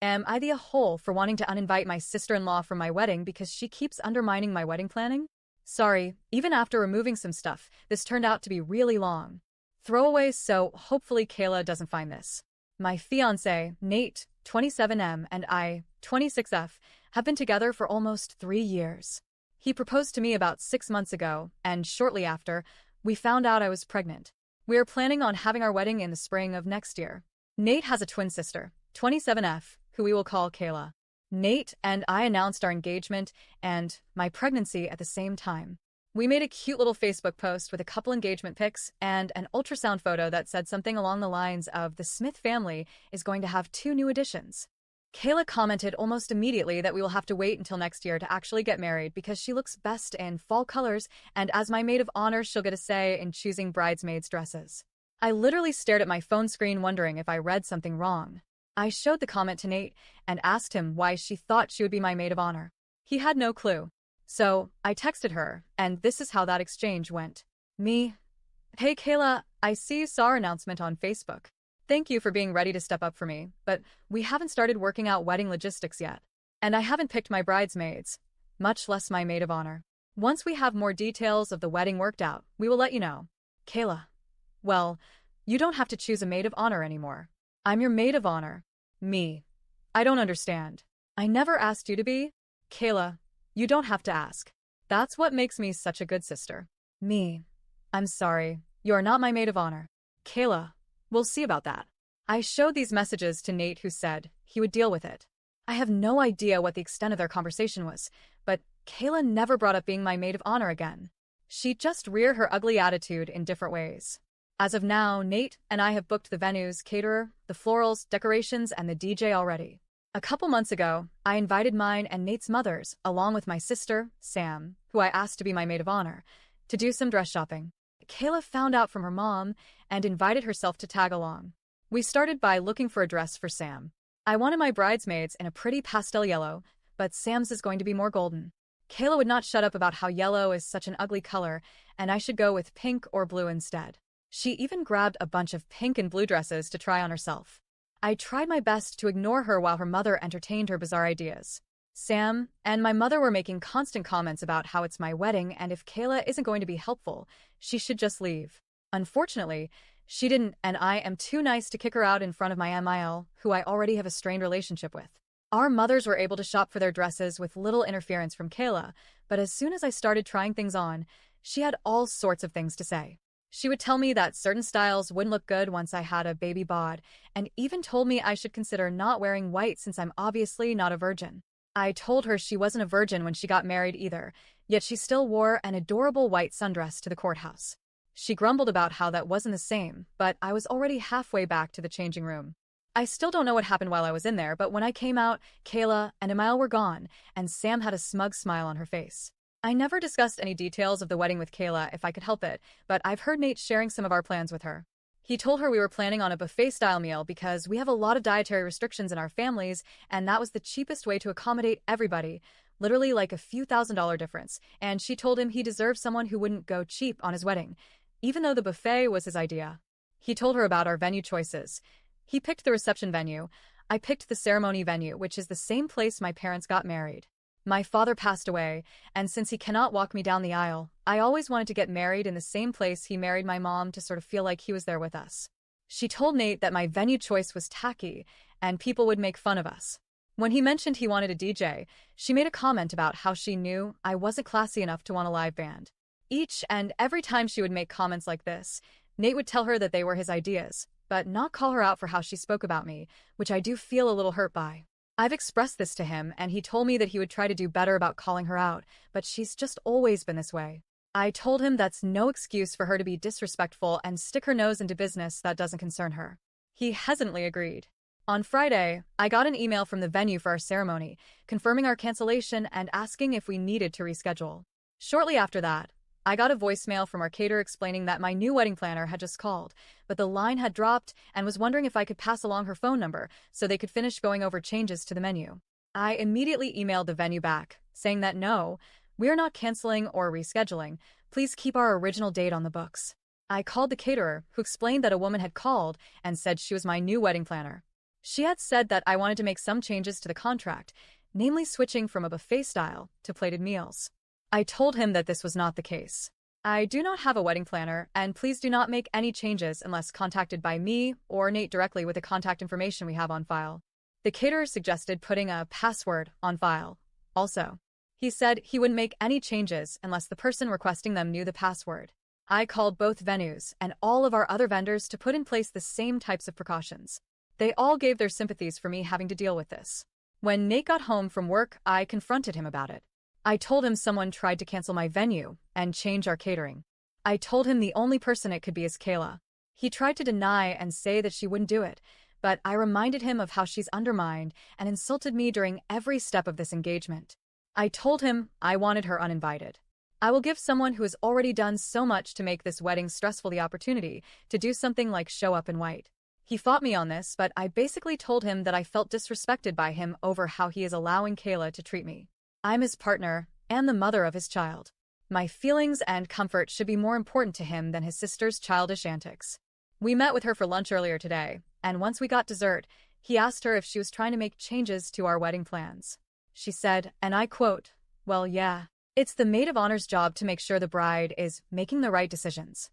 Am I the a-hole for wanting to uninvite my sister-in-law from my wedding because she keeps undermining my wedding planning? Sorry, even after removing some stuff, this turned out to be really long. Throwaways, so hopefully Kayla doesn't find this. My fiancé, Nate, 27M, and I, 26F, have been together for almost 3 years. He proposed to me about 6 months ago, and shortly after, we found out I was pregnant. We are planning on having our wedding in the spring of next year. Nate has a twin sister, 27F, who we will call Kayla. Nate and I announced our engagement and my pregnancy at the same time. We made a cute little Facebook post with a couple engagement pics and an ultrasound photo that said something along the lines of the Smith family is going to have 2 new additions. Kayla commented almost immediately that we will have to wait until next year to actually get married because she looks best in fall colors, and as my maid of honor, she'll get a say in choosing bridesmaids' dresses. I literally stared at my phone screen wondering if I read something wrong. I showed the comment to Nate and asked him why she thought she would be my maid of honor. He had no clue. So, I texted her, and this is how that exchange went. Me: Hey Kayla, I see you saw our announcement on Facebook. Thank you for being ready to step up for me, but we haven't started working out wedding logistics yet. And I haven't picked my bridesmaids, much less my maid of honor. Once we have more details of the wedding worked out, we will let you know. Kayla: Well, you don't have to choose a maid of honor anymore. I'm your maid of honor. Me: I don't understand. I never asked you to be. Kayla: You don't have to ask. That's what makes me such a good sister. Me: I'm sorry, you're not my maid of honor. Kayla: We'll see about that. I showed these messages to Nate, who said he would deal with it. I have no idea what the extent of their conversation was, but Kayla never brought up being my maid of honor again. She just reared her ugly attitude in different ways. As of now, Nate and I have booked the venues, caterer, the florals, decorations, and the DJ already. A couple months ago, I invited mine and Nate's mothers, along with my sister, Sam, who I asked to be my maid of honor, to do some dress shopping. Kayla found out from her mom and invited herself to tag along. We started by looking for a dress for Sam. I wanted my bridesmaids in a pretty pastel yellow, but Sam's is going to be more golden. Kayla would not shut up about how yellow is such an ugly color, and I should go with pink or blue instead. She even grabbed a bunch of pink and blue dresses to try on herself. I tried my best to ignore her while her mother entertained her bizarre ideas. Sam and my mother were making constant comments about how it's my wedding and if Kayla isn't going to be helpful, she should just leave. Unfortunately, she didn't, and I am too nice to kick her out in front of my MIL, who I already have a strained relationship with. Our mothers were able to shop for their dresses with little interference from Kayla, but as soon as I started trying things on, she had all sorts of things to say. She would tell me that certain styles wouldn't look good once I had a baby bod, and even told me I should consider not wearing white since I'm obviously not a virgin. I told her she wasn't a virgin when she got married either, yet she still wore an adorable white sundress to the courthouse. She grumbled about how that wasn't the same, but I was already halfway back to the changing room. I still don't know what happened while I was in there, but when I came out, Kayla and Emile were gone, and Sam had a smug smile on her face. I never discussed any details of the wedding with Kayla if I could help it, but I've heard Nate sharing some of our plans with her. He told her we were planning on a buffet-style meal because we have a lot of dietary restrictions in our families, and that was the cheapest way to accommodate everybody, literally like a few $1,000 difference, and she told him he deserved someone who wouldn't go cheap on his wedding, even though the buffet was his idea. He told her about our venue choices. He picked the reception venue. I picked the ceremony venue, which is the same place my parents got married. My father passed away, and since he cannot walk me down the aisle, I always wanted to get married in the same place he married my mom to sort of feel like he was there with us. She told Nate that my venue choice was tacky, and people would make fun of us. When he mentioned he wanted a DJ, she made a comment about how she knew I wasn't classy enough to want a live band. Each and every time she would make comments like this, Nate would tell her that they were his ideas, but not call her out for how she spoke about me, which I do feel a little hurt by. I've expressed this to him, and he told me that he would try to do better about calling her out, but she's just always been this way. I told him that's no excuse for her to be disrespectful and stick her nose into business that doesn't concern her. He hesitantly agreed. On Friday, I got an email from the venue for our ceremony, confirming our cancellation and asking if we needed to reschedule. Shortly after that, I got a voicemail from our caterer explaining that my new wedding planner had just called, but the line had dropped and was wondering if I could pass along her phone number so they could finish going over changes to the menu. I immediately emailed the venue back, saying that no, we're not canceling or rescheduling. Please keep our original date on the books. I called the caterer, who explained that a woman had called and said she was my new wedding planner. She had said that I wanted to make some changes to the contract, namely switching from a buffet style to plated meals. I told him that this was not the case. I do not have a wedding planner, and please do not make any changes unless contacted by me or Nate directly with the contact information we have on file. The caterer suggested putting a password on file. Also, he said he wouldn't make any changes unless the person requesting them knew the password. I called both venues and all of our other vendors to put in place the same types of precautions. They all gave their sympathies for me having to deal with this. When Nate got home from work, I confronted him about it. I told him someone tried to cancel my venue and change our catering. I told him the only person it could be is Kayla. He tried to deny and say that she wouldn't do it, but I reminded him of how she's undermined and insulted me during every step of this engagement. I told him I wanted her uninvited. I will give someone who has already done so much to make this wedding stressful the opportunity to do something like show up in white. He fought me on this, but I basically told him that I felt disrespected by him over how he is allowing Kayla to treat me. I'm his partner and the mother of his child. My feelings and comfort should be more important to him than his sister's childish antics. We met with her for lunch earlier today, and once we got dessert, he asked her if she was trying to make changes to our wedding plans. She said, and I quote, "Well, yeah. It's the maid of honor's job to make sure the bride is making the right decisions."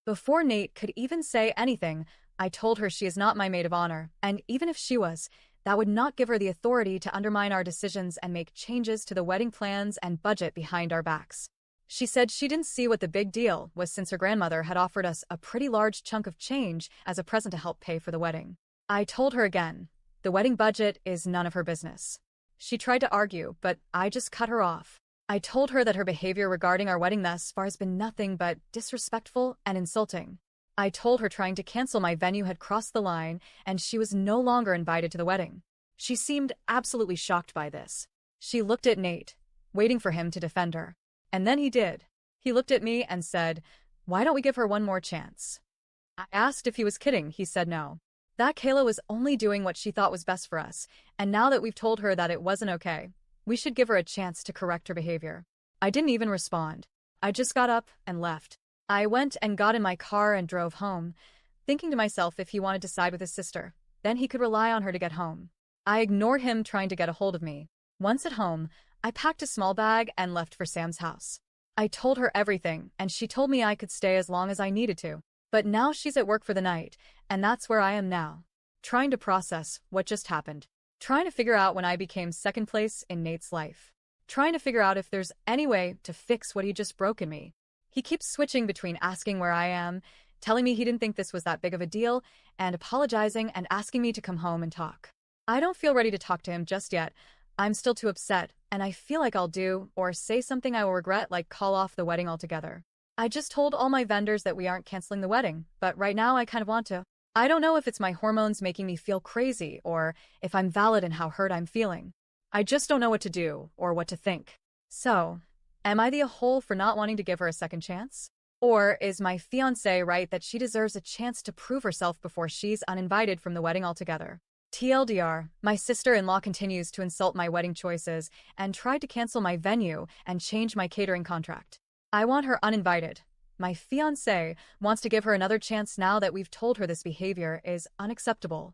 Before Nate could even say anything, I told her she is not my maid of honor, and even if she was, that would not give her the authority to undermine our decisions and make changes to the wedding plans and budget behind our backs. She said she didn't see what the big deal was since her grandmother had offered us a pretty large chunk of change as a present to help pay for the wedding. I told her again, the wedding budget is none of her business. She tried to argue, but I just cut her off. I told her that her behavior regarding our wedding thus far has been nothing but disrespectful and insulting. I told her trying to cancel my venue had crossed the line and she was no longer invited to the wedding. She seemed absolutely shocked by this. She looked at Nate, waiting for him to defend her. And then he did. He looked at me and said, "Why don't we give her one more chance?" I asked if he was kidding. He said no. That Kayla was only doing what she thought was best for us, and now that we've told her that it wasn't okay, we should give her a chance to correct her behavior. I didn't even respond. I just got up and left. I went and got in my car and drove home, thinking to myself if he wanted to side with his sister, then he could rely on her to get home. I ignored him trying to get a hold of me. Once at home, I packed a small bag and left for Sam's house. I told her everything, and she told me I could stay as long as I needed to. But now she's at work for the night, and that's where I am now. Trying to process what just happened. Trying to figure out when I became second place in Nate's life. Trying to figure out if there's any way to fix what he just broke in me. He keeps switching between asking where I am, telling me he didn't think this was that big of a deal, and apologizing and asking me to come home and talk. I don't feel ready to talk to him just yet. I'm still too upset, and I feel like I'll do or say something I will regret, like call off the wedding altogether. I just told all my vendors that we aren't canceling the wedding, but right now I kind of want to. I don't know if it's my hormones making me feel crazy or if I'm valid in how hurt I'm feeling. I just don't know what to do or what to think. So, am I the a-hole for not wanting to give her a second chance? Or is my fiancé right that she deserves a chance to prove herself before she's uninvited from the wedding altogether? TLDR, my sister-in-law continues to insult my wedding choices and tried to cancel my venue and change my catering contract. I want her uninvited. My fiancé wants to give her another chance now that we've told her this behavior is unacceptable.